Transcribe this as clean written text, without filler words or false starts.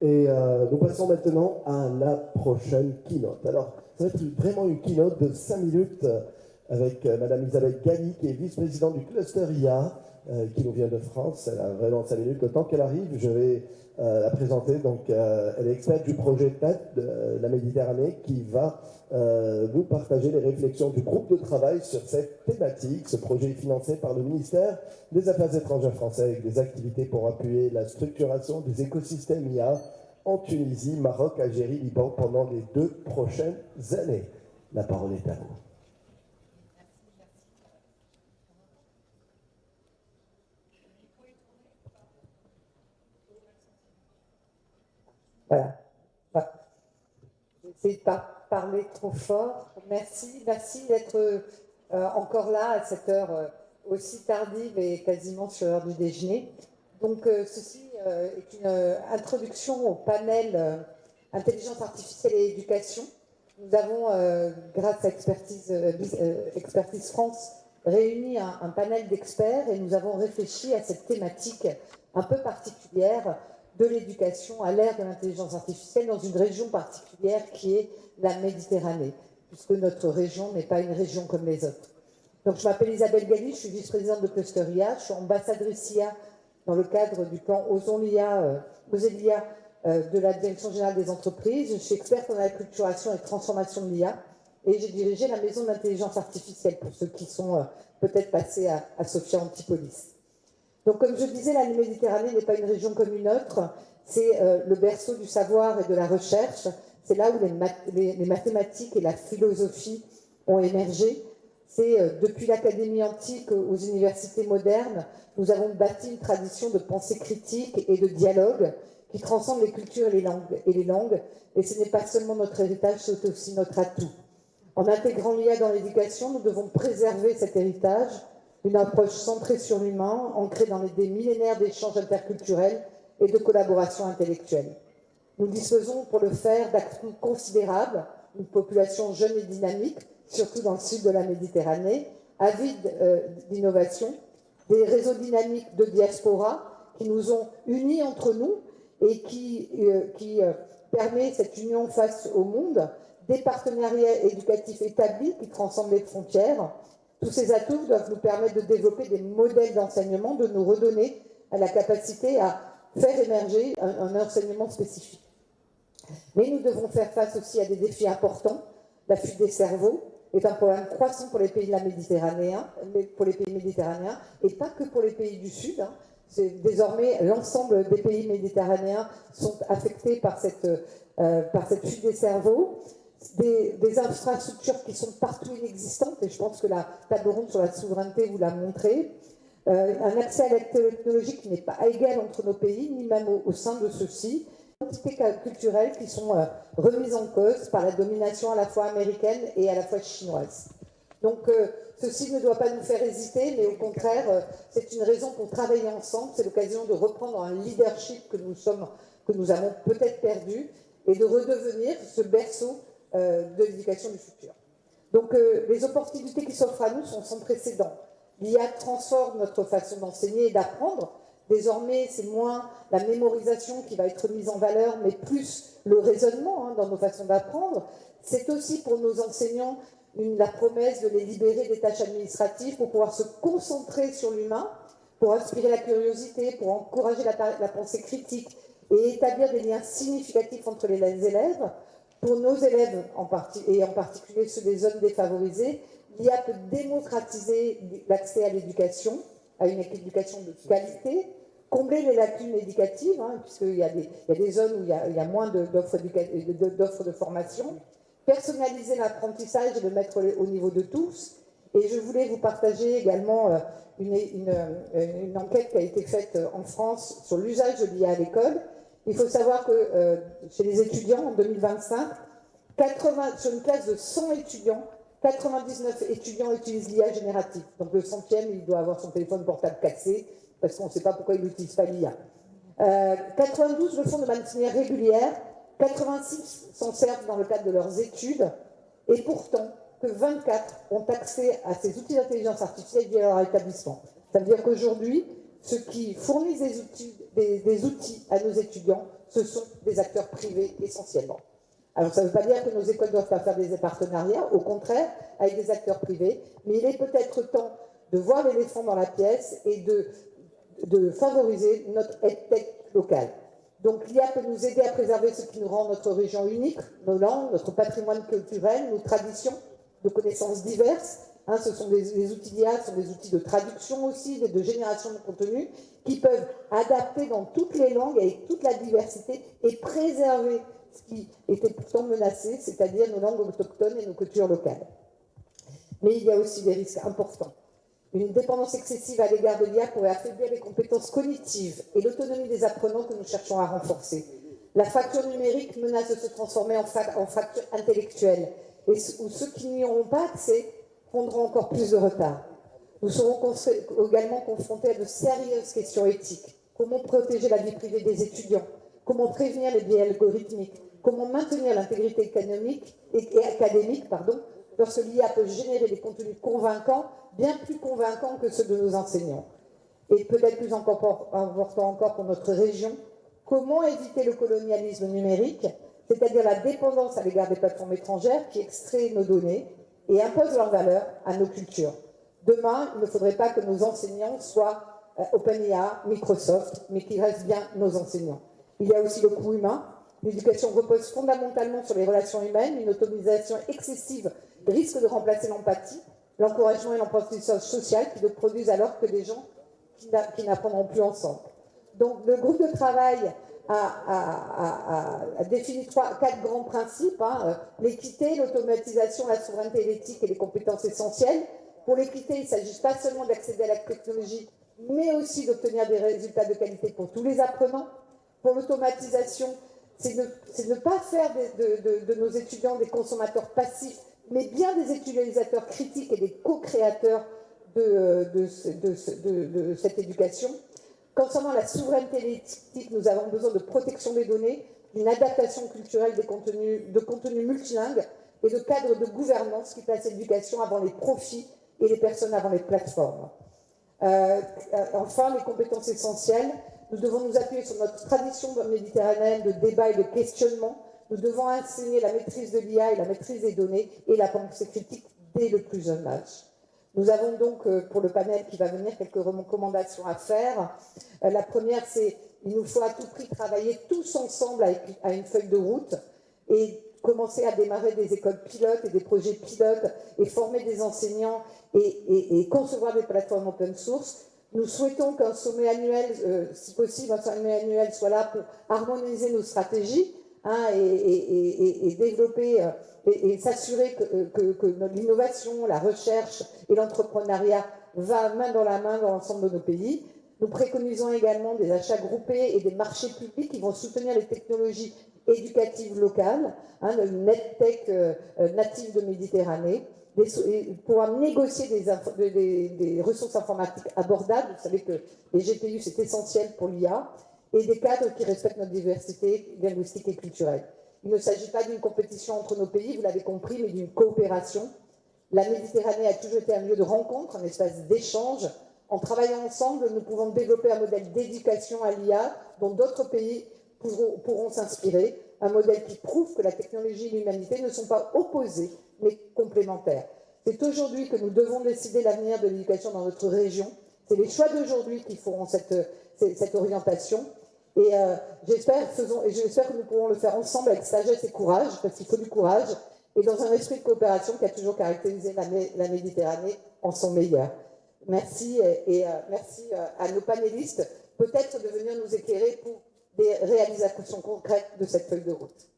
Et nous passons maintenant à la prochaine keynote. Alors, ça va être vraiment une keynote de 5 minutes avec Madame Isabelle Galli, qui est vice-présidente du cluster IA, qui nous vient de France. Elle a vraiment 5 minutes. Le temps qu'elle arrive, je vais la présenter. Donc, elle est experte du projet TED de la Méditerranée, qui va vous partager les réflexions du groupe de travail sur cette thématique. Ce projet est financé par le ministère des Affaires étrangères français avec des activités pour appuyer la structuration des écosystèmes IA en Tunisie, Maroc, Algérie, Liban pendant les 2 prochaines années. La parole est à vous. Voilà. J'essaie de pas parler trop fort. Merci d'être encore là à cette heure aussi tardive et quasiment sur l'heure du déjeuner. Donc ceci est une introduction au panel Intelligence artificielle et éducation. Nous avons, grâce à Expertise France, réuni un panel d'experts et nous avons réfléchi à cette thématique un peu particulière de l'éducation à l'ère de l'intelligence artificielle dans une région particulière qui est la Méditerranée, puisque notre région n'est pas une région comme les autres. Donc je m'appelle Isabelle Galli, je suis vice-présidente de Cluster IA, je suis ambassadrice IA dans le cadre du plan Osons l'IA, de la Direction générale des entreprises. Je suis experte en acculturation et transformation de l'IA et j'ai dirigé la maison d'intelligence artificielle pour ceux qui sont peut-être passés à Sophia Antipolis. Donc, comme je disais, la Méditerranée n'est pas une région comme une autre. C'est le berceau du savoir et de la recherche. C'est là où les mathématiques et la philosophie ont émergé. C'est depuis l'Académie antique aux universités modernes, nous avons bâti une tradition de pensée critique et de dialogue qui transcende les cultures et les langues. Et ce n'est pas seulement notre héritage, c'est aussi notre atout. En intégrant l'IA dans l'éducation, nous devons préserver cet héritage, une approche centrée sur l'humain, ancrée dans des millénaires d'échanges interculturels et de collaboration intellectuelle. Nous disposons pour le faire d'actifs considérables, une population jeune et dynamique, surtout dans le sud de la Méditerranée, avide d'innovation, des réseaux dynamiques de diaspora qui nous ont unis entre nous et qui permet cette union face au monde, des partenariats éducatifs établis qui transcendent les frontières. Tous ces atouts doivent nous permettre de développer des modèles d'enseignement, de nous redonner la capacité à faire émerger un enseignement spécifique. Mais nous devons faire face aussi à des défis importants. La fuite des cerveaux est un problème croissant pour les pays de la Méditerranée, et pas que pour les pays du Sud. Désormais, l'ensemble des pays méditerranéens sont affectés par cette fuite des cerveaux. Des infrastructures qui sont partout inexistantes, et je pense que la table ronde sur la souveraineté vous l'a montré, un accès à la technologie qui n'est pas égal entre nos pays, ni même au sein de ceux-ci, des identités culturelles qui sont remises en cause par la domination à la fois américaine et à la fois chinoise. Donc ceci ne doit pas nous faire hésiter, mais au contraire, c'est une raison pour travailler ensemble, c'est l'occasion de reprendre un leadership que nous avons peut-être perdu, et de redevenir ce berceau de l'éducation du futur. Donc les opportunités qui s'offrent à nous sont sans précédent. L'IA transforme notre façon d'enseigner et d'apprendre. Désormais, c'est moins la mémorisation qui va être mise en valeur, mais plus le raisonnement dans nos façons d'apprendre. C'est aussi pour nos enseignants la promesse de les libérer des tâches administratives pour pouvoir se concentrer sur l'humain, pour inspirer la curiosité, pour encourager la pensée critique et établir des liens significatifs entre les élèves. Pour nos élèves, et en particulier ceux des zones défavorisées, l'IA peut démocratiser l'accès à l'éducation, à une éducation de qualité, combler les lacunes éducatives, puisqu'il y a des zones où il y a moins d'offres de formation, personnaliser l'apprentissage et le mettre au niveau de tous. Et je voulais vous partager également une enquête qui a été faite en France sur l'usage de l'IA à l'école. Il faut savoir que chez les étudiants, en 2025, sur une classe de 100 étudiants, 99 étudiants utilisent l'IA générative. Donc le 100e, il doit avoir son téléphone portable cassé, parce qu'on ne sait pas pourquoi il n'utilise pas l'IA. 92 le font de manière régulière, 86 s'en servent dans le cadre de leurs études, et pourtant que 24 ont accès à ces outils d'intelligence artificielle via leur établissement. Ça veut dire qu'aujourd'hui, ceux qui fournissent des outils à nos étudiants ce sont des acteurs privés essentiellement. Alors ça ne veut pas dire que nos écoles ne doivent pas faire des partenariats, au contraire, avec des acteurs privés, mais il est peut-être temps de voir l'éléphant dans la pièce et de favoriser notre EdTech locale. Donc l'IA peut nous aider à préserver ce qui nous rend notre région unique, nos langues, notre patrimoine culturel, nos traditions, nos connaissances diverses. Ce sont les outils d'IA, ce sont des outils de traduction aussi, de génération de contenu, qui peuvent adapter dans toutes les langues, avec toute la diversité, et préserver ce qui était pourtant menacé, c'est-à-dire nos langues autochtones et nos cultures locales. Mais il y a aussi des risques importants. Une dépendance excessive à l'égard de l'IA pourrait affaiblir les compétences cognitives et l'autonomie des apprenants que nous cherchons à renforcer. La fracture numérique menace de se transformer en fracture intellectuelle, et où ceux qui n'y auront pas accès prendront encore plus de retard. Nous serons également confrontés à de sérieuses questions éthiques. Comment protéger la vie privée des étudiants? Comment prévenir les biais algorithmiques? Comment maintenir l'intégrité économique et académique, lorsque l'IA peut générer des contenus convaincants, bien plus convaincants que ceux de nos enseignants? Et peut-être plus important encore pour notre région, comment éviter le colonialisme numérique, c'est-à-dire la dépendance à l'égard des plateformes étrangères qui extraient nos données et imposent leurs valeurs à nos cultures? Demain, il ne faudrait pas que nos enseignants soient OpenIA, Microsoft, mais qu'ils restent bien nos enseignants. Il y a aussi le coût humain. L'éducation repose fondamentalement sur les relations humaines. Une automatisation excessive risque de remplacer l'empathie, l'encouragement et l'apprentissage social qui ne produisent alors que des gens qui n'apprendront plus ensemble. Donc, le groupe de travail a défini 4 grands principes, l'équité, l'automatisation, la souveraineté, l'éthique et les compétences essentielles. Pour l'équité, il ne s'agit pas seulement d'accéder à la technologie, mais aussi d'obtenir des résultats de qualité pour tous les apprenants. Pour l'automatisation, c'est ne pas faire de nos étudiants des consommateurs passifs, mais bien des utilisateurs critiques et des co-créateurs de cette éducation. Concernant la souveraineté l'éthique, nous avons besoin de protection des données, d'une adaptation culturelle de contenus multilingues et de cadres de gouvernance qui placent l'éducation avant les profits et les personnes avant les plateformes. Enfin, les compétences essentielles. Nous devons nous appuyer sur notre tradition méditerranéenne de débat et de questionnement. Nous devons enseigner la maîtrise de l'IA et la maîtrise des données et la pensée critique dès le plus jeune âge. Nous avons donc, pour le panel qui va venir, quelques recommandations à faire. La première, c'est qu'il nous faut à tout prix travailler tous ensemble à une feuille de route et commencer à démarrer des écoles pilotes et des projets pilotes et former des enseignants et concevoir des plateformes open source. Nous souhaitons qu'un sommet annuel, si possible, un sommet annuel soit là pour harmoniser nos stratégies et développer et s'assurer que l'innovation, la recherche et l'entrepreneuriat va main dans la main dans l'ensemble de nos pays. Nous préconisons également des achats groupés et des marchés publics qui vont soutenir les technologies éducatives locales, le NetTech natif de Méditerranée, pouvoir négocier des ressources informatiques abordables. Vous savez que les GPU, c'est essentiel pour l'IA, et des cadres qui respectent notre diversité linguistique et culturelle. Il ne s'agit pas d'une compétition entre nos pays, vous l'avez compris, mais d'une coopération. La Méditerranée a toujours été un lieu de rencontre, un espace d'échange. En travaillant ensemble, nous pouvons développer un modèle d'éducation à l'IA dont d'autres pays pourront s'inspirer, un modèle qui prouve que la technologie et l'humanité ne sont pas opposées, mais complémentaires. C'est aujourd'hui que nous devons décider l'avenir de l'éducation dans notre région. C'est les choix d'aujourd'hui qui feront cette orientation. Et j'espère que nous pourrons le faire ensemble avec sagesse et courage, parce qu'il faut du courage, et dans un esprit de coopération qui a toujours caractérisé la Méditerranée en son meilleur. Merci et merci à nos panélistes, peut-être de venir nous éclairer pour des réalisations concrètes de cette feuille de route.